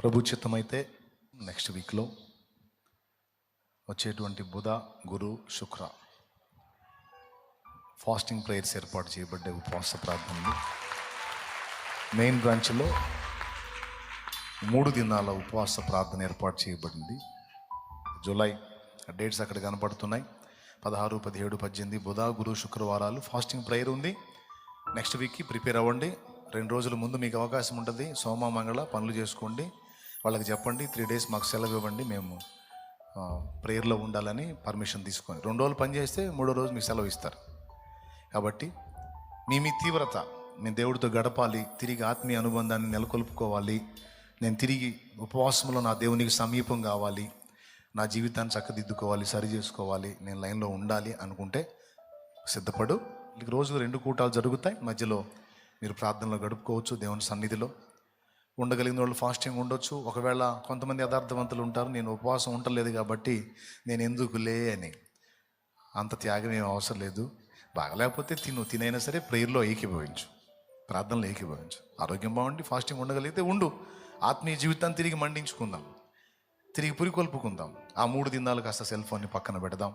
ప్రభు చిత్తమైతే నెక్స్ట్ వీక్లో వచ్చేటువంటి బుధ, గురు, శుక్ర ఫాస్టింగ్ ప్రేయర్స్ ఏర్పాటు చేయబడ్డ ఉపవాస ప్రార్థనలు మెయిన్ బ్రాంచ్లో 3 దినాల ఉపవాస ప్రార్థన ఏర్పాటు చేయబడింది. జూలై డేట్స్ అక్కడ కనపడుతున్నాయి. 16, 17, 18 బుధ, గురు, శుక్రవారాలు ఫాస్టింగ్ ప్రేయర్ ఉంది. నెక్స్ట్ వీక్కి ప్రిపేర్ అవ్వండి. 2 రోజుల ముందు మీకు అవకాశం ఉంటుంది. సోమ, మంగళ పనులు చేసుకోండి. వాళ్ళకి చెప్పండి 3 డేస్ మాకు సెలవు ఇవ్వండి, మేము ప్రేయర్లో ఉండాలని పర్మిషన్ తీసుకొని 2 రోజులు పని చేస్తే 3వ రోజు మీకు సెలవు ఇస్తారు. కాబట్టి మీ తీవ్రత, నేను దేవుడితో గడపాలి, తిరిగి ఆత్మీయ అనుబంధాన్ని నెలకొల్పుకోవాలి, నేను తిరిగి ఉపవాసంలో నా దేవునికి సమీపం కావాలి, నా జీవితాన్ని చక్కదిద్దుకోవాలి, సరి చేసుకోవాలి, నేను లైన్లో ఉండాలి అనుకుంటే సిద్ధపడు. రోజు 2 కూటాలు జరుగుతాయి. మధ్యలో మీరు ప్రార్థనలో గడుపుకోవచ్చు. దేవుని సన్నిధిలో ఉండగలిగిన వాళ్ళు ఫాస్టింగ్ ఉండొచ్చు. ఒకవేళ కొంతమంది యథార్థవంతులు ఉంటారు, నేను ఉపవాసం ఉండలేదు కాబట్టి నేను ఎందుకులే అని. అంత త్యాగం ఏం అవసరం లేదు. బాగలేకపోతే తినైనా సరే ప్రేయర్లో ఏకీభవించు, ప్రార్థనలో ఏకీభవించు. ఆరోగ్యం బాగుండి ఫాస్టింగ్ ఉండగలిగితే ఉండు. ఆత్మీయ జీవితాన్ని తిరిగి మండించుకుందాం, తిరిగి పురికొల్పుకుందాం. ఆ 3 దినాలు కాస్త సెల్ ఫోన్ని పక్కన పెడదాం.